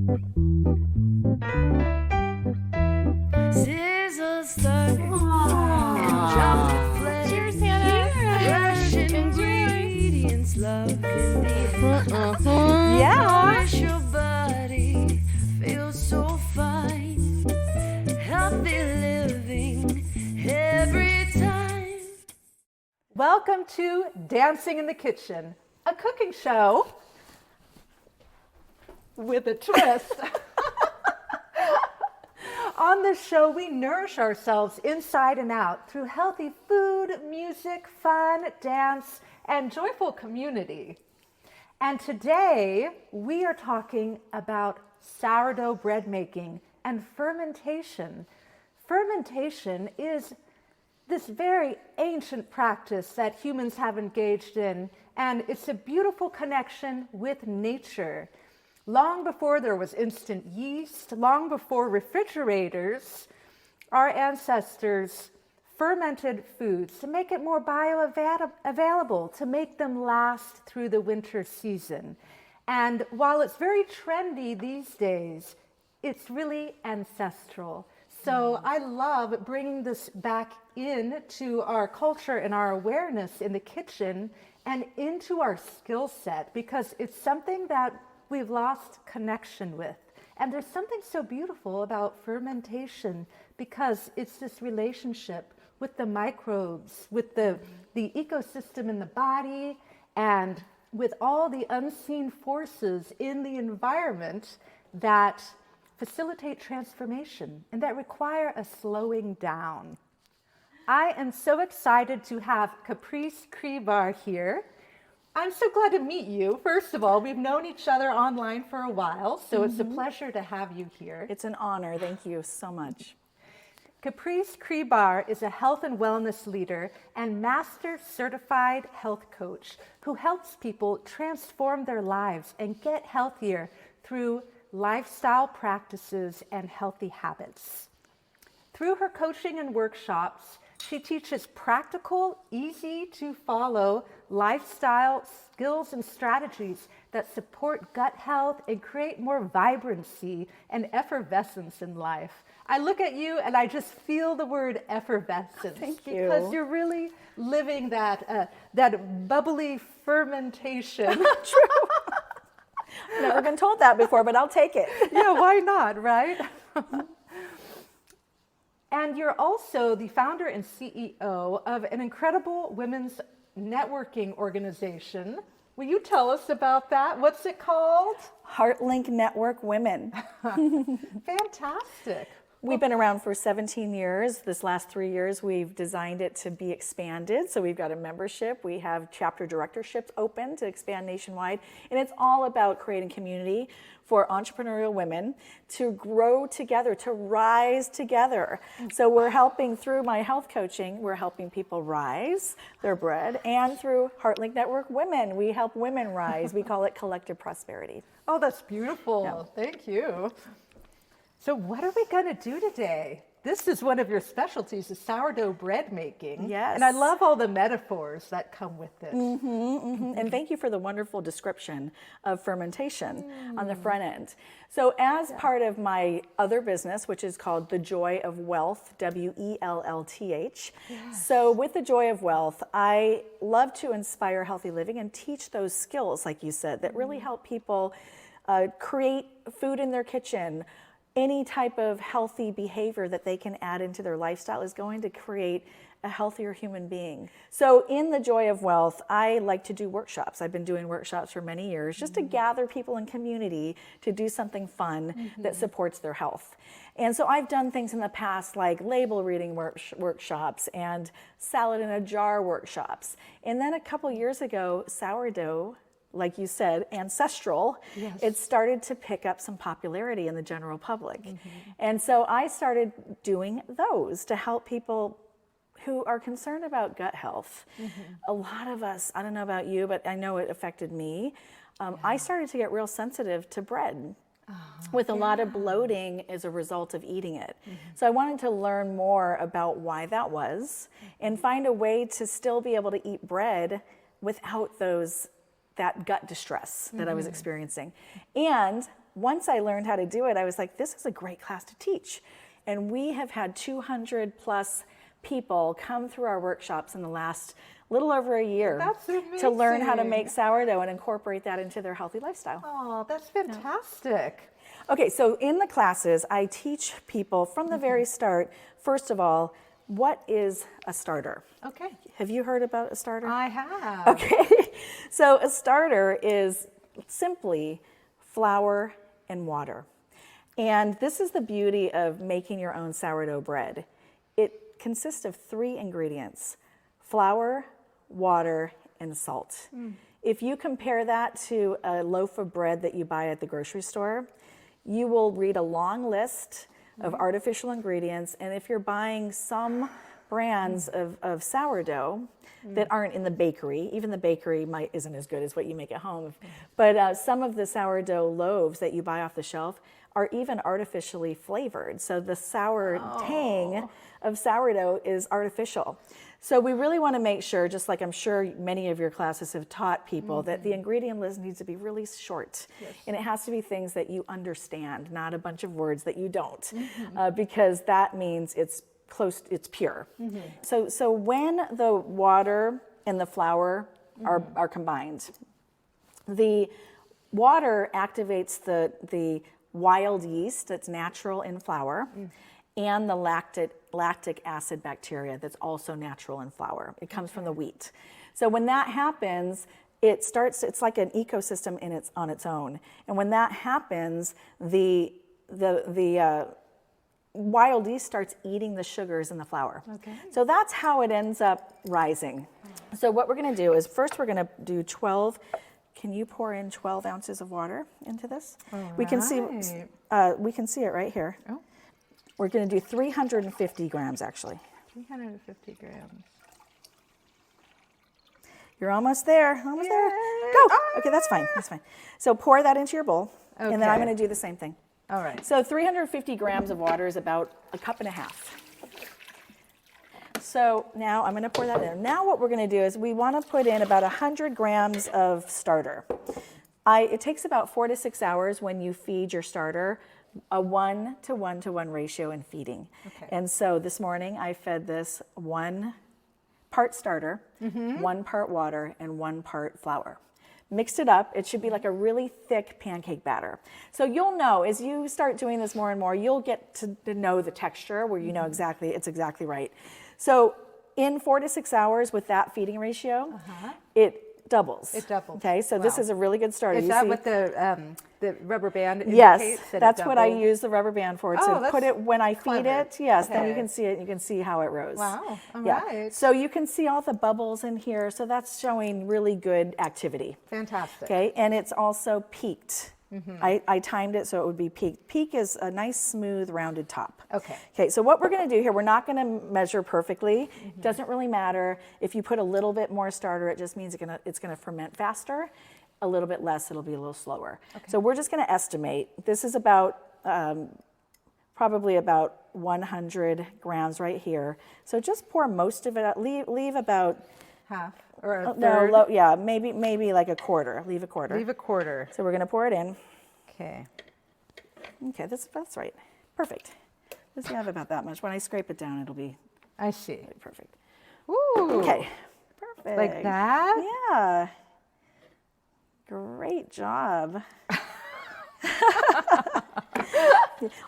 Sizzle stuck and chocolate flake. Cheers, Hannah. Russian ingredients, love in the Yeah. Wish your body feels so fine. Healthy living every time. Welcome to Dancing in the Kitchen, a cooking show with a twist. On this show, we nourish ourselves inside and out through healthy food, music, fun, dance, and joyful community. And today, we are talking about sourdough bread making and fermentation. Fermentation is this very ancient practice that humans have engaged in, and it's a beautiful connection with nature. Long before there was instant yeast, long before refrigerators, our ancestors fermented foods to make it more bioavailable, to make them last through the winter season. And while it's very trendy these days, it's really ancestral. So I love bringing this back into our culture and our awareness in the kitchen and into our skill set, because it's something that we've lost connection with. And there's something so beautiful about fermentation, because it's this relationship with the microbes, with the ecosystem in the body, and with all the unseen forces in the environment that facilitate transformation and that require a slowing down. I am so excited to have Caprice Crebar here. I'm so glad to meet you. First of all, we've known each other online for a while, so it's a pleasure to have you here. It's an honor. Thank you so much. Caprice Crebar is a health and wellness leader and master certified health coach who helps people transform their lives and get healthier through lifestyle practices and healthy habits. Through her coaching and workshops, she teaches practical, easy to follow lifestyle skills and strategies that support gut health and create more vibrancy and effervescence in life. I look at you and I just feel the word effervescence. Thank you. Because you're really living that bubbly fermentation. True. I've never been told that before, but I'll take it. Yeah, why not, right? And you're also the founder and CEO of an incredible women's networking organization. Will you tell us about that? What's it called? HeartLink Network Women. Fantastic. We've been around for 17 years. This last 3 years, we've designed it to be expanded. So we've got a membership. We have chapter directorships open to expand nationwide. And it's all about creating community for entrepreneurial women to grow together, to rise together. So we're helping, through my health coaching, we're helping people rise their bread. And through HeartLink Network Women, we help women rise. We call it collective prosperity. Oh, that's beautiful. Yeah. Thank you. So what are we going to do today? This is one of your specialties, is sourdough bread making. Yes. And I love all the metaphors that come with it. And thank you for the wonderful description of fermentation on the front end. So as part of my other business, which is called the Joy of WELLth, WELLTH. Yes. So with the Joy of WELLth, I love to inspire healthy living and teach those skills, like you said, that really help people create food in their kitchen. Any type of healthy behavior that they can add into their lifestyle is going to create a healthier human being. So in the Joy of WELLth, I like to do workshops. I've been doing workshops for many years just to gather people in community to do something fun that supports their health. And so I've done things in the past like label reading workshops and salad in a jar workshops. And then a couple years ago, sourdough, like you said, ancestral, yes. It started to pick up some popularity in the general public. And so I started doing those to help people who are concerned about gut health. A lot of us, I don't know about you, but I know it affected me. I started to get real sensitive to bread. With a lot of bloating as a result of eating it. So I wanted to learn more about why that was and find a way to still be able to eat bread without that gut distress that I was experiencing. And once I learned how to do it, I was like, this is a great class to teach. And we have had 200 plus people come through our workshops in the last little over a year to learn how to make sourdough and incorporate that into their healthy lifestyle. Oh, that's fantastic. Okay, so in the classes, I teach people from the very start, first of all, what is a starter? Okay. Have you heard about a starter? I have. Okay, so a starter is simply flour and water. And this is the beauty of making your own sourdough bread. It consists of 3 ingredients: flour, water, and salt. If you compare that to a loaf of bread that you buy at the grocery store, you will read a long list of artificial ingredients. And if you're buying some brands of sourdough that aren't in the bakery, even the bakery isn't as good as what you make at home, but some of the sourdough loaves that you buy off the shelf are even artificially flavored. So the sour tang of sourdough is artificial. So we really want to make sure, just like I'm sure many of your classes have taught people, that the ingredient list needs to be really short. And it has to be things that you understand, not a bunch of words that you don't, because that means it's pure. So when the water and the flour are combined, the water activates the wild yeast that's natural in flour, and the lactic acid bacteria that's also natural in flour. It comes from the wheat. So when that happens, it's like an ecosystem on its own. And when that happens, the wild yeast starts eating the sugars in the flour. So that's how it ends up rising. So what we're gonna do is first we're gonna do 12. Can you pour in 12 ounces of water into this? We can see it right here. Oh. We're going to do 350 grams actually. 350 grams. You're almost there. Almost there. Go. Okay, that's fine. That's fine. So pour that into your bowl, and then I'm going to do the same thing. All right. So 350 grams of water is about a cup and a half. So now I'm going to pour that in. Now what we're going to do is we want to put in about 100 grams of starter. It takes about 4 to 6 hours when you feed your starter, a 1-to-1-to-1 ratio in feeding. And so this morning I fed this 1 part starter, 1 part water, and 1 part flour. Mixed it up. It should be like a really thick pancake batter. So you'll know as you start doing this more and more, you'll get to know the texture where you know it's exactly right. So in 4 to 6 hours with that feeding ratio, it doubles. It doubles. Okay, so this is a really good starter. Is that what the rubber band indicates? Yes, that that's what I use the rubber band for. To put it when I feed it. Yes, then you can see it. You can see how it rose. Wow. All right. So you can see all the bubbles in here. So that's showing really good activity. Fantastic. Okay, and it's also peaked. I timed it so it would be peaked. Peak is a nice, smooth, rounded top. Okay, so what we're going to do here, we're not going to measure perfectly. It doesn't really matter. If you put a little bit more starter, it just means it's going to ferment faster. A little bit less, it'll be a little slower. So we're just going to estimate. This is about probably about 100 grams right here. So just pour most of it out. Leave about half or a third. No, maybe like a quarter. Leave a quarter. Leave a quarter. So we're going to pour it in. Okay. Okay, that's right. Perfect. Let's have about that much. When I scrape it down, it'll be. I see. Perfect. Ooh. Okay. Perfect. Like that? Yeah. Great job.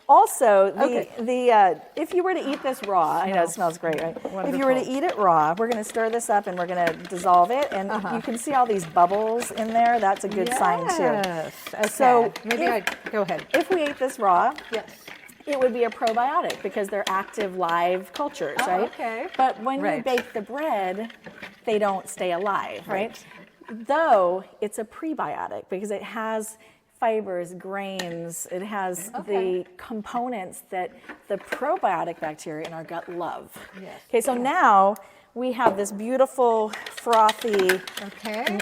Also, if you were to eat this raw, I know it smells great, right? Wonderful. If you were to eat it raw, we're going to stir this up and we're going to dissolve it, and you can see all these bubbles in there. That's a good sign too. Yes. Okay. So Go ahead. If we ate this raw, Yes. it would be a probiotic because they're active live cultures, right? Okay. But when you bake the bread, they don't stay alive, right? Though it's a prebiotic because it has fibers, grains, it has the components that the probiotic bacteria in our gut love. Yes. Okay, so now we have this beautiful frothy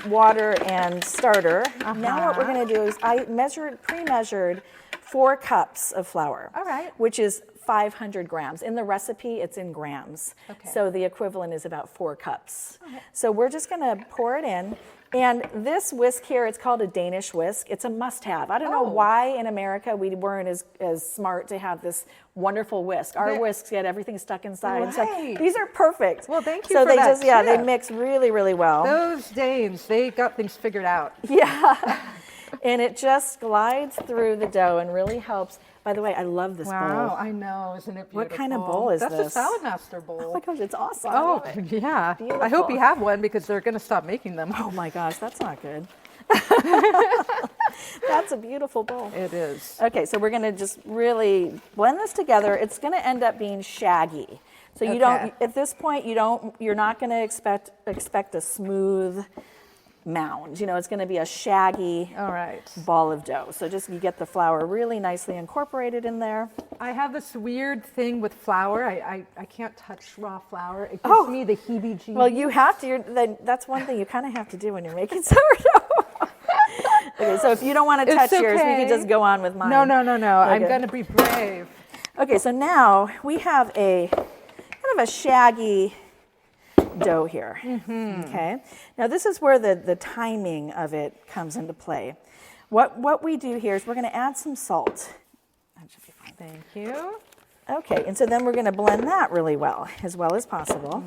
water and starter. Now what we're going to do is I pre-measured 4 cups of flour, which is 500 grams. In the recipe, it's in grams. So the equivalent is about 4 cups. So we're just going to pour it in. And this whisk here, it's called a Danish whisk. It's a must-have. I don't know why in America we weren't as smart to have this wonderful whisk. Our whisks get everything stuck inside. Right. So these are perfect. Well, thank you so for they that just they tip. mix really, really well. Those Danes, they got things figured out. Yeah. And it just glides through the dough and really helps. By the way, I love this bowl. Wow, I know, isn't it beautiful? What kind of bowl is That's this? a Salad Master bowl. Oh my gosh, it's awesome. I Oh, love it. yeah. Beautiful. I hope you have one because they're going to stop making them. Oh my gosh, that's not good. That's a beautiful bowl. It is. Okay, so we're gonna just really blend this together. It's gonna end up being shaggy. So you don't, at this point, you're not gonna expect a smooth mound. You know, it's gonna be a shaggy All right. ball of dough. So just you get the flour really nicely incorporated in there. I have this weird thing with flour. I can't touch raw flour. It gives me the heebie-jeebies. Well, you have to. That's one thing you kind of have to do when you're making sourdough. Okay, so if you don't want to touch yours, we can just go on with mine. No. I'm Okay. going to be brave. Okay, so now we have a kind of a shaggy dough here. Okay, now this is where the timing of it comes into play. What we do here is we're going to add some salt. That should be fine. Thank you. Okay, and so then we're going to blend that really well as possible.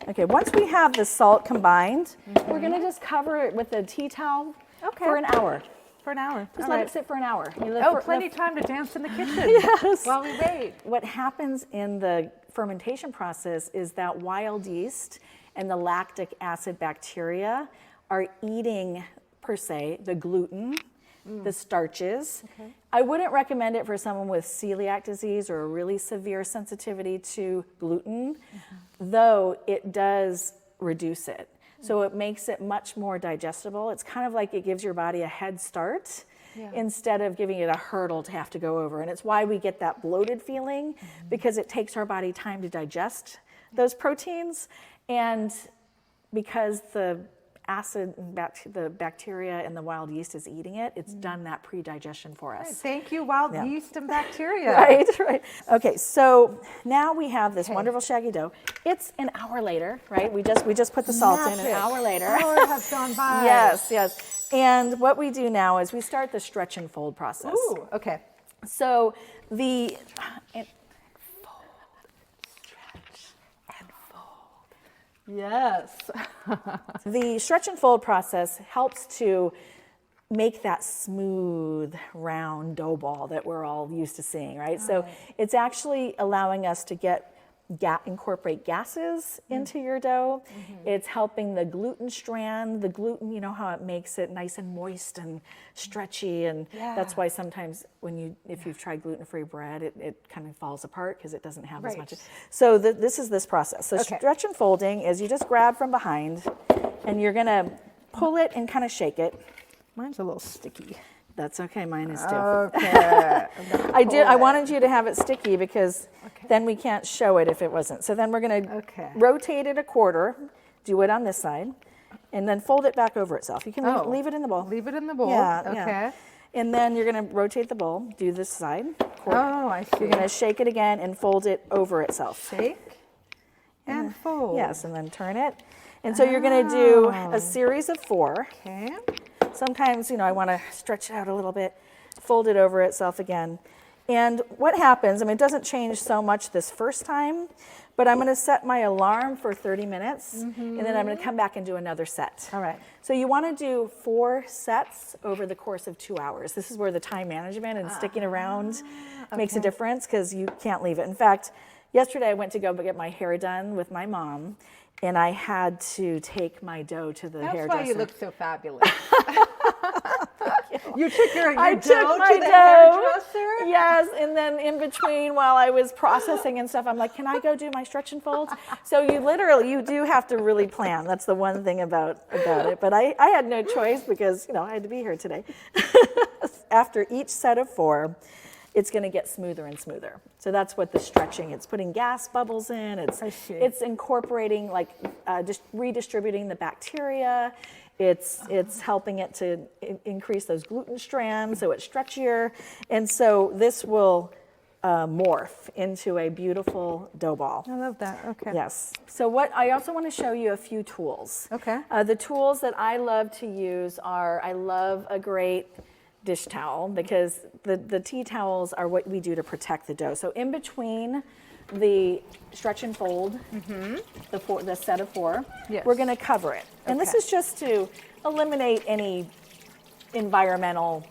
Okay, once we have the salt combined, we're going to just cover it with a tea towel for an hour. For an hour. Just All let right. it sit for an hour. Plenty of time to dance in the kitchen Yes. while we wait. What happens in the fermentation process is that wild yeast and the lactic acid bacteria are eating, per se, the gluten, the starches. Okay. I wouldn't recommend it for someone with celiac disease or a really severe sensitivity to gluten, though it does reduce it. So it makes it much more digestible. It's kind of like it gives your body a head start instead of giving it a hurdle to have to go over. And it's why we get that bloated feeling, because it takes our body time to digest those proteins. And because the acid, the bacteria and the wild yeast is eating it, it's done that pre-digestion for us. Thank you, wild yeast and bacteria. Right. Okay, so now we have this wonderful shaggy dough. It's an hour later, right? We just put the salt in an hour later. An hour has gone by. Yes. And what we do now is we start the stretch and fold process. Ooh, okay. So the Yes. the stretch and fold process helps to make that smooth, round dough ball that we're all used to seeing, right? So it's actually allowing us to incorporate gases into your dough. It's helping the gluten strand. The gluten, you know how it makes it nice and moist and stretchy, and that's why sometimes if you've tried gluten-free bread, it kind of falls apart because it doesn't have as much. So this is this process. So stretch and folding is you just grab from behind, and you're gonna pull it and kind of shake it. Mine's a little sticky. That's okay, mine is too. Okay. I wanted you to have it sticky because then we can't show it if it wasn't. So then we're gonna rotate it a quarter, do it on this side, and then fold it back over itself. You can leave it in the bowl. Leave it in the bowl. Yeah. And then you're gonna rotate the bowl, do this side. Oh, I see. You're gonna shake it again and fold it over itself. Shake and fold. Yes, and then turn it. And so you're gonna do a series of 4. Okay. Sometimes, I want to stretch it out a little bit, fold it over itself again. And what happens, it doesn't change so much this first time, but I'm going to set my alarm for 30 minutes, and then I'm going to come back and do another set. All right. So you want to do 4 sets over the course of 2 hours. This is where the time management and sticking around makes a difference, because you can't leave it. In fact, yesterday I went to go get my hair done with my mom, and I had to take my dough to the hairdresser. That's why you look so fabulous. You took your I dough took my to the dough. hairdresser? Yes, and then in between while I was processing and stuff, I'm like, can I go do my stretch and folds? So you do have to really plan. That's the one thing about it. But I had no choice because, I had to be here today. After each set of 4, it's going to get smoother and smoother. So that's what the stretching, it's putting gas bubbles in, it's incorporating, just redistributing the bacteria, it's helping it to increase those gluten strands so it's stretchier, and so this will morph into a beautiful dough ball. I love that. Okay. Yes. So what I also want to show you a few tools. Okay. The tools that I love to use are, I love a great dish towel, because the tea towels are what we do to protect the dough. So in between the stretch and fold, the set of 4, Yes. we're going to cover it. And this Okay. is just to eliminate any environmental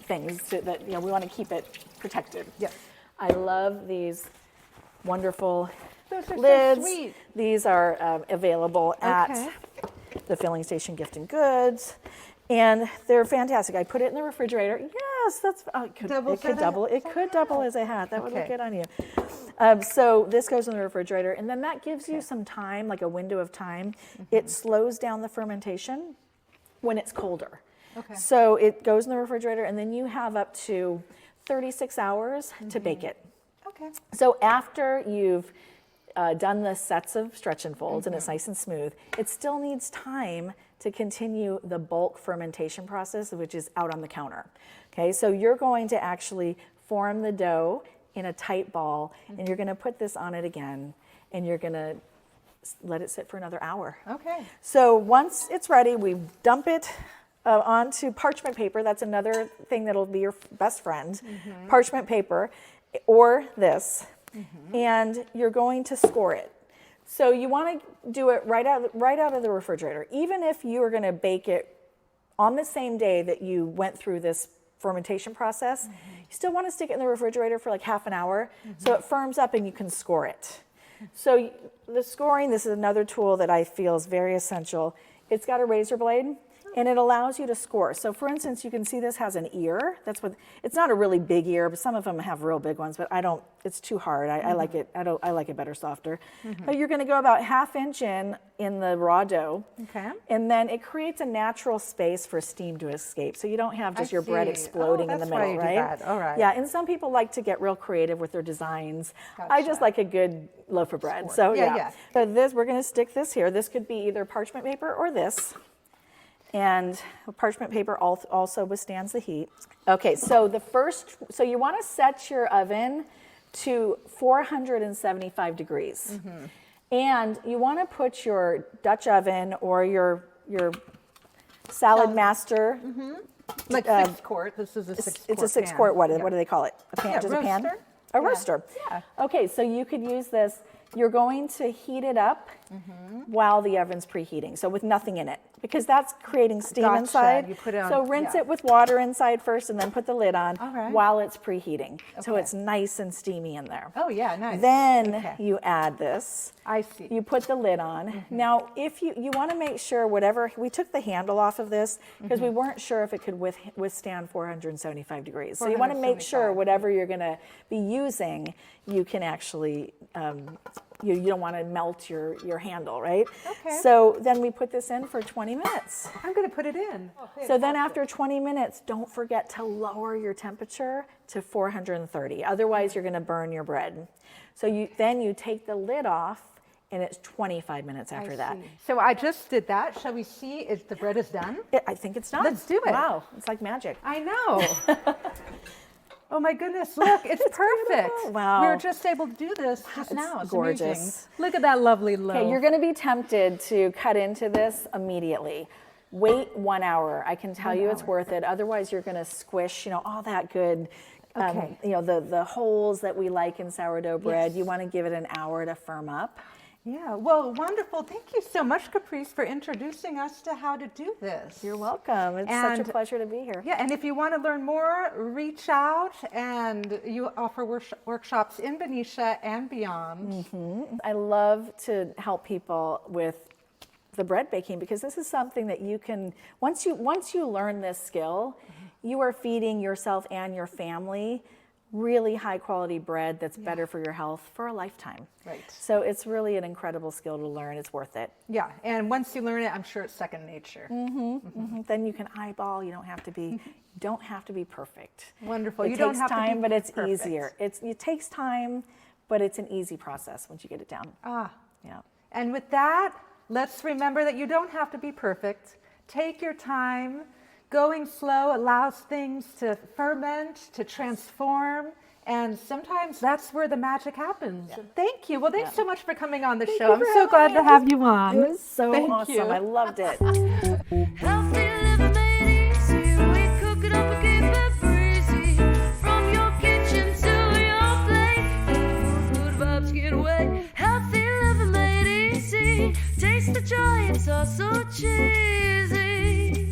things that, we want to keep it protected. Yes. I love these wonderful Those are lids. so sweet. These are available at Okay. the Filling Station Gift and Goods, and they're fantastic. I put it in the refrigerator. Yes, that's it could double. It could double as a hat. That would look Okay. good on you. So this goes in the refrigerator, and then that gives you some time, like a window of time. It slows down the fermentation when it's colder. Okay. So it goes in the refrigerator, and then you have up to 36 hours to bake it. Okay. So after you've done the sets of stretch and folds and it's nice and smooth, it still needs time to continue the bulk fermentation process, which is out on the counter. Okay, so you're going to actually form the dough in a tight ball, and you're going to put this on it again, and you're going to let it sit for another hour. Okay. So once it's ready, we dump it onto parchment paper. That's another thing that'll be your best friend. Parchment paper, or this, and you're going to score it. So you want to do it right out of the refrigerator. Even if you are going to bake it on the same day that you went through this fermentation process, you still want to stick it in the refrigerator for like half an hour so it firms up and you can score it. So the scoring, this is another tool that I feel is very essential. It's got a razor blade, and it allows you to score. So for instance, you can see this has an ear. It's not a really big ear, but some of them have real big ones, but it's too hard. I like it, I like it better softer. But you're gonna go about 1/2 inch in the raw dough. Okay. And then it creates a natural space for steam to escape. So you don't have just I your bread see. exploding in the That's why middle, you do right? that. All right. Yeah, and some people like to get real creative with their designs. I just Gotcha. like a good loaf of bread. So Yeah, yeah. yeah. So we're gonna stick this here. This could be either parchment paper or this. And parchment paper also withstands the heat. Okay, so you want to set your oven to 475 degrees. And you want to put your Dutch oven or your salad master. Like 6 quart. This is a 6 quart. It's a 6 pan. quart, what Yeah. do they call it? A pan, Yeah, just a pan? roaster. A Yeah. roaster. Yeah. Okay, so you could use this. You're going to heat it up while the oven's preheating, so with nothing in it, because that's creating steam Gotcha. inside. You put it on- so rinse yeah. it with water inside first, and then put the lid on All right. while it's preheating, so Okay. it's nice and steamy in there. Oh, yeah, nice. Then Okay. you add this. I see. You put the lid on. Now, if you want to make sure we took the handle off of this because we weren't sure if it could withstand 475 degrees. So you want to make sure 475. whatever you're going to be using, you can actually, you don't want to melt your handle, right? Okay. So then we put this in for 20 minutes. I'm going to put it in. So then after 20 minutes, don't forget to lower your temperature to 430. Otherwise, you're going to burn your bread. So then you take the lid off, and it's 25 minutes after that. So I just did that. Shall we see if the bread is done? I think it's done. Let's do it. Wow, it's like magic. I know. Oh my goodness, look, it's perfect. beautiful. Wow. We were just able to do this just now. It's gorgeous. amazing. Look at that lovely loaf. Okay, you're going to be tempted to cut into this immediately. Wait 1 hour. I can tell you it's worth it. Otherwise, you're going to squish, all that good, Okay. the holes that we like in sourdough bread. Yes. You want to give it an hour to firm up. Yeah, well, wonderful. Thank you so much, Caprice, for introducing us to how to do this. You're welcome. It's such a And- pleasure to be here. Yeah, and if you want to learn more, reach out, and you offer workshops in Benicia and beyond. I love to help people with the bread baking because this is something that you can, once you learn this skill, you are feeding yourself and your family really high quality bread that's better for your health for a lifetime. Right. So it's really an incredible skill to learn. It's worth it. Yeah, and once you learn it, I'm sure it's second nature. Then you can eyeball. You don't have to be perfect. Wonderful. It You takes don't have to be time, but it's perfect. easier. It takes time, but it's an easy process once you get it down. Yeah. And with that, let's remember that you don't have to be perfect. Take your time. Going slow allows things to ferment, to transform, And sometimes that's where the magic happens. Thank you. Well, thanks so much for coming on the Thank show. you I'm for so glad having to me. have you on. It was so Thank awesome. you. I loved it. Healthy living made easy. We cook it up and keep it breezy. From your kitchen to your plate, good vibes get away. Healthy living made easy. Taste the joy, it's all so cheesy.